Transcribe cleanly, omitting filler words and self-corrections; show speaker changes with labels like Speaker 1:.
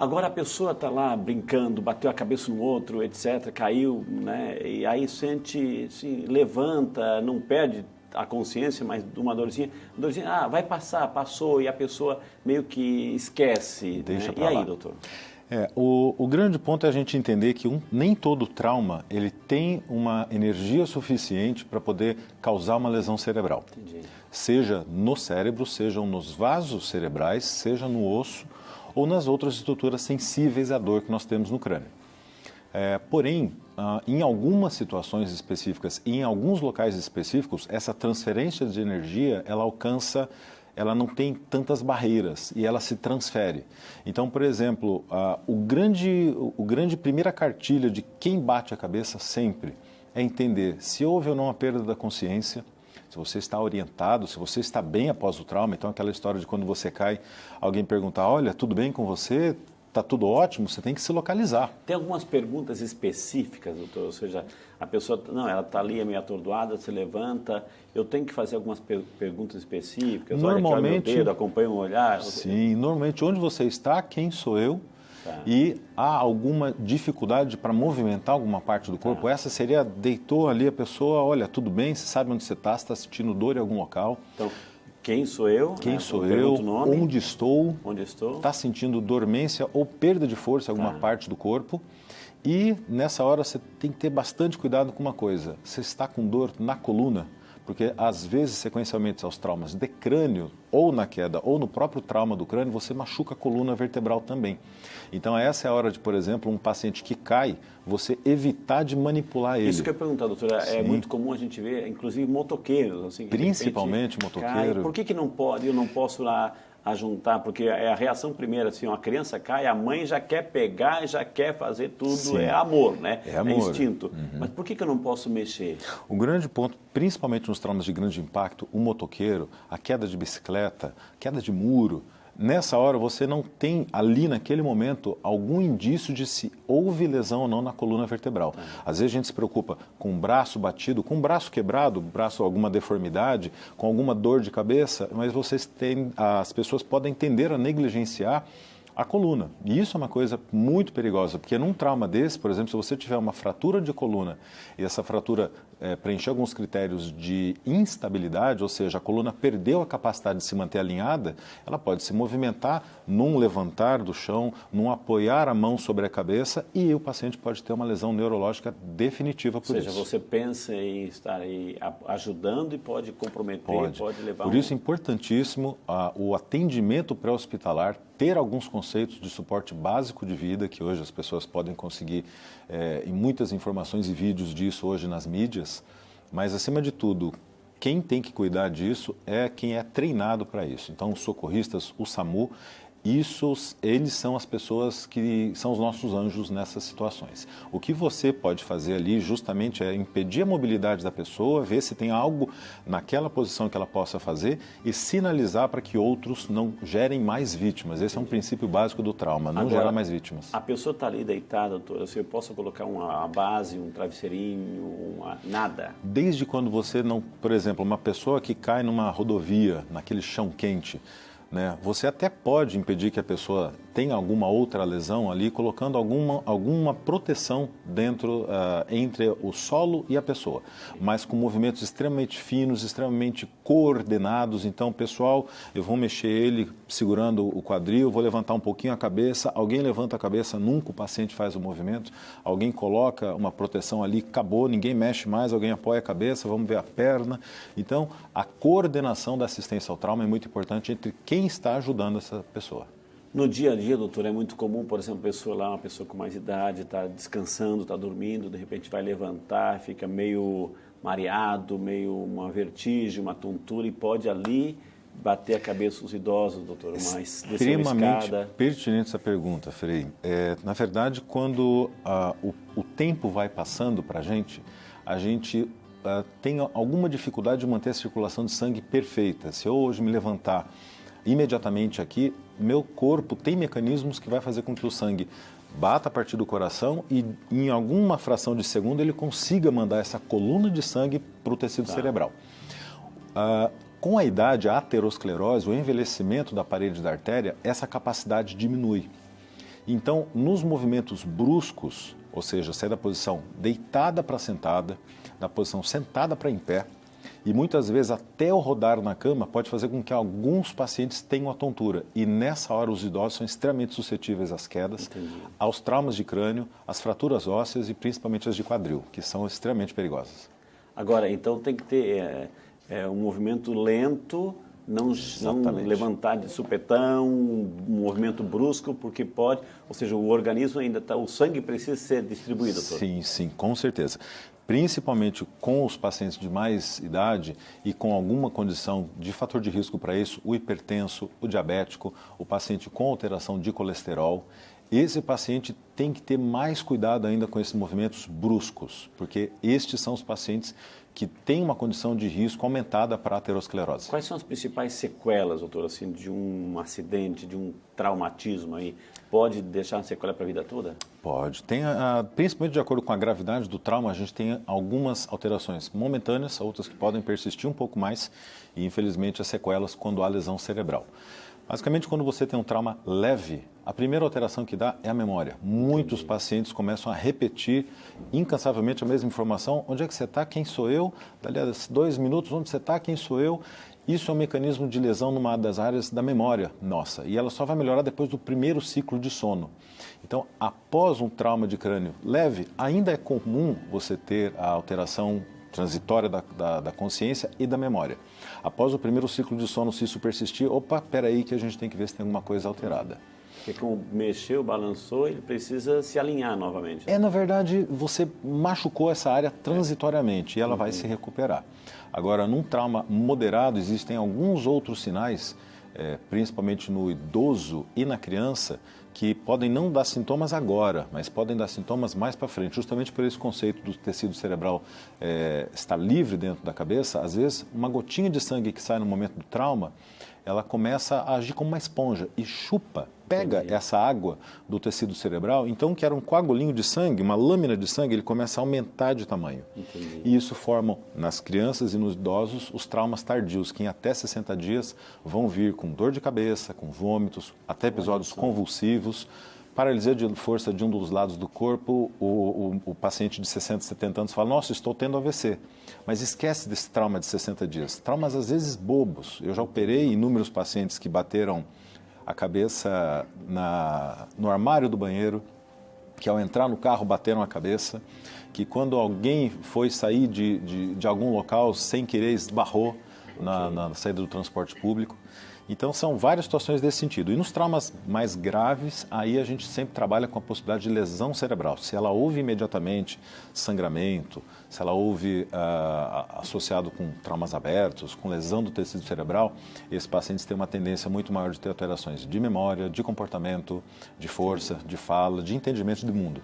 Speaker 1: Agora a pessoa está lá brincando, bateu a cabeça no outro, etc., caiu, né? E aí sente, assim, levanta, não perde a consciência, mas de uma dorzinha, vai passar, passou, e a pessoa meio que esquece.
Speaker 2: Deixa
Speaker 1: né?
Speaker 2: pra
Speaker 1: E aí,
Speaker 2: lá.
Speaker 1: doutor?
Speaker 2: O grande ponto é a gente entender que nem todo trauma ele tem uma energia suficiente para poder causar uma lesão cerebral.
Speaker 1: Entendi.
Speaker 2: Seja no cérebro, sejam nos vasos cerebrais, seja no osso ou nas outras estruturas sensíveis à dor que nós temos no crânio. Porém, em algumas situações específicas e em alguns locais específicos, essa transferência de energia, ela não tem tantas barreiras e ela se transfere. Então, por exemplo, o grande primeira cartilha de quem bate a cabeça sempre é entender se houve ou não a perda da consciência, se você está orientado, se você está bem após o trauma. Então, aquela história de quando você cai, alguém perguntar, olha, tudo bem com você? Está tudo ótimo? Você tem que se localizar.
Speaker 1: Tem algumas perguntas específicas, doutor? Ou seja, a pessoa, não, ela está ali, é meio atordoada, se levanta. Eu tenho que fazer algumas perguntas específicas?
Speaker 2: Normalmente,
Speaker 1: olha, aqui, olha meu dedo, acompanha o olhar.
Speaker 2: Sim, normalmente onde você está, quem sou eu?
Speaker 1: Tá.
Speaker 2: E há alguma dificuldade para movimentar alguma parte do corpo? Essa seria, deitou ali a pessoa, olha, tudo bem, você sabe onde você está sentindo dor em algum local.
Speaker 1: Então, quem sou eu?
Speaker 2: Quem sou eu? Onde estou?
Speaker 1: Onde estou?
Speaker 2: Está sentindo dormência ou perda de força em alguma parte do corpo? E nessa hora você tem que ter bastante cuidado com uma coisa. Você está com dor na coluna? Porque às vezes, sequencialmente aos traumas de crânio, ou na queda, ou no próprio trauma do crânio, você machuca a coluna vertebral também. Então essa é a hora de, por exemplo, um paciente que cai, você evitar de manipular ele.
Speaker 1: Isso que eu ia perguntar, doutora, é muito comum a gente ver, inclusive motoqueiros, assim, que
Speaker 2: principalmente
Speaker 1: de repente
Speaker 2: motoqueiro.
Speaker 1: Cai. Por que não pode, eu não posso lá ajuntar? Porque é a reação primeira, assim, a criança cai, a mãe já quer pegar, já quer fazer tudo,
Speaker 2: Sim.
Speaker 1: É amor, né?
Speaker 2: É amor.
Speaker 1: É instinto. Mas por que eu não posso mexer?
Speaker 2: O grande ponto, principalmente nos traumas de grande impacto, o motoqueiro, a queda de bicicleta, queda de muro, nessa hora você não tem ali naquele momento algum indício de se houve lesão ou não na coluna vertebral. Às vezes a gente se preocupa com o braço batido, com o braço quebrado, braço alguma deformidade, com alguma dor de cabeça, mas as pessoas podem tender a negligenciar a coluna. E isso é uma coisa muito perigosa, porque num trauma desse, por exemplo, se você tiver uma fratura de coluna e essa fratura preencher alguns critérios de instabilidade, ou seja, a coluna perdeu a capacidade de se manter alinhada, ela pode se movimentar num levantar do chão, num apoiar a mão sobre a cabeça e o paciente pode ter uma lesão neurológica definitiva por isso.
Speaker 1: Ou seja, você pensa em estar aí ajudando e pode comprometer, pode levar...
Speaker 2: Por isso é importantíssimo o atendimento pré-hospitalar, ter alguns conceitos de suporte básico de vida, que hoje as pessoas podem conseguir em muitas informações e vídeos disso hoje nas mídias, mas acima de tudo, quem tem que cuidar disso é quem é treinado para isso. Então, os socorristas, o SAMU, eles são as pessoas que são os nossos anjos nessas situações. O que você pode fazer ali justamente é impedir a mobilidade da pessoa, ver se tem algo naquela posição que ela possa fazer e sinalizar para que outros não gerem mais vítimas. Esse é um princípio básico do trauma, não gerar mais vítimas.
Speaker 1: A pessoa está ali deitada, doutora, eu posso colocar uma base, um travesseirinho, nada?
Speaker 2: Desde quando você não, por exemplo, uma pessoa que cai numa rodovia, naquele chão quente, né, você até pode impedir que a pessoa tenha alguma outra lesão ali, colocando alguma proteção dentro, entre o solo e a pessoa, mas com movimentos extremamente finos, extremamente coordenados. Então, pessoal, eu vou mexer ele segurando o quadril, vou levantar um pouquinho a cabeça, alguém levanta a cabeça, nunca o paciente faz o movimento, alguém coloca uma proteção ali, acabou, ninguém mexe mais, alguém apoia a cabeça, vamos ver a perna. Então, a coordenação da assistência ao trauma é muito importante entre quem está ajudando essa pessoa.
Speaker 1: No dia a dia, doutor, é muito comum, por exemplo, uma pessoa com mais idade, está descansando, está dormindo, de repente vai levantar, fica meio mareado, meio uma vertigem, uma tontura e pode ali bater a cabeça os idosos, doutor, mas descer uma escada.
Speaker 2: Pertinente essa pergunta, Frei. Na verdade, quando o tempo vai passando para a gente tem alguma dificuldade de manter a circulação de sangue perfeita. Se eu hoje me levantar imediatamente aqui, meu corpo tem mecanismos que vai fazer com que o sangue bata a partir do coração e em alguma fração de segundo ele consiga mandar essa coluna de sangue para o tecido cerebral. Com a idade, a aterosclerose, o envelhecimento da parede da artéria, essa capacidade diminui. Então, nos movimentos bruscos, ou seja, sair da posição deitada para sentada, da posição sentada para em pé, e muitas vezes até o rodar na cama pode fazer com que alguns pacientes tenham a tontura. E nessa hora os idosos são extremamente suscetíveis às quedas, aos traumas de crânio, às fraturas ósseas e principalmente as de quadril, que são extremamente perigosas.
Speaker 1: Agora, então tem que ter um movimento lento, não levantar de supetão, um movimento brusco, porque pode, ou seja, o organismo ainda está, o sangue precisa ser distribuído.
Speaker 2: Sim, sim, com certeza. Principalmente com os pacientes de mais idade e com alguma condição de fator de risco para isso, o hipertenso, o diabético, o paciente com alteração de colesterol, esse paciente tem que ter mais cuidado ainda com esses movimentos bruscos, porque estes são os pacientes que têm uma condição de risco aumentada para a aterosclerose.
Speaker 1: Quais são as principais sequelas, doutor, assim, de um acidente, de um traumatismo aí? Pode deixar uma sequela para a vida toda?
Speaker 2: Pode. Principalmente de acordo com a gravidade do trauma, a gente tem algumas alterações momentâneas, outras que podem persistir um pouco mais e, infelizmente, as sequelas quando há lesão cerebral. Basicamente, quando você tem um trauma leve, a primeira alteração que dá é a memória. Muitos pacientes começam a repetir incansavelmente a mesma informação. Onde é que você está? Quem sou eu? Dali a 2 minutos, onde você está? Quem sou eu? Isso é um mecanismo de lesão numa das áreas da memória nossa. E ela só vai melhorar depois do primeiro ciclo de sono. Então, após um trauma de crânio leve, ainda é comum você ter a alteração transitória da consciência e da memória. Após o primeiro ciclo de sono, se isso persistir, opa, peraí que a gente tem que ver se tem alguma coisa alterada.
Speaker 1: Porque como mexeu, balançou, ele precisa se alinhar novamente.
Speaker 2: Na verdade, você machucou essa área transitoriamente e ela vai se recuperar. Agora, num trauma moderado, existem alguns outros sinais, principalmente no idoso e na criança, que podem não dar sintomas agora, mas podem dar sintomas mais para frente, justamente por esse conceito do tecido cerebral estar livre dentro da cabeça. Às vezes, uma gotinha de sangue que sai no momento do trauma, ela começa a agir como uma esponja e chupa, pega essa água do tecido cerebral. Então, que era um coagulinho de sangue, uma lâmina de sangue, ele começa a aumentar de tamanho. E isso forma, nas crianças e nos idosos, os traumas tardios, que em até 60 dias vão vir com dor de cabeça, com vômitos, até episódios convulsivos, paralisia de força de um dos lados do corpo. O paciente de 60, 70 anos fala, nossa, estou tendo AVC. Mas esquece desse trauma de 60 dias. Traumas, às vezes, bobos. Eu já operei inúmeros pacientes que bateram a cabeça no armário do banheiro, que ao entrar no carro bateram a cabeça, que quando alguém foi sair de algum local sem querer esbarrou na saída do transporte público. Então, são várias situações desse sentido. E nos traumas mais graves, aí a gente sempre trabalha com a possibilidade de lesão cerebral. Se ela houve imediatamente sangramento, se ela houve associado com traumas abertos, com lesão do tecido cerebral, esses pacientes têm uma tendência muito maior de ter alterações de memória, de comportamento, de força, de fala, de entendimento do mundo.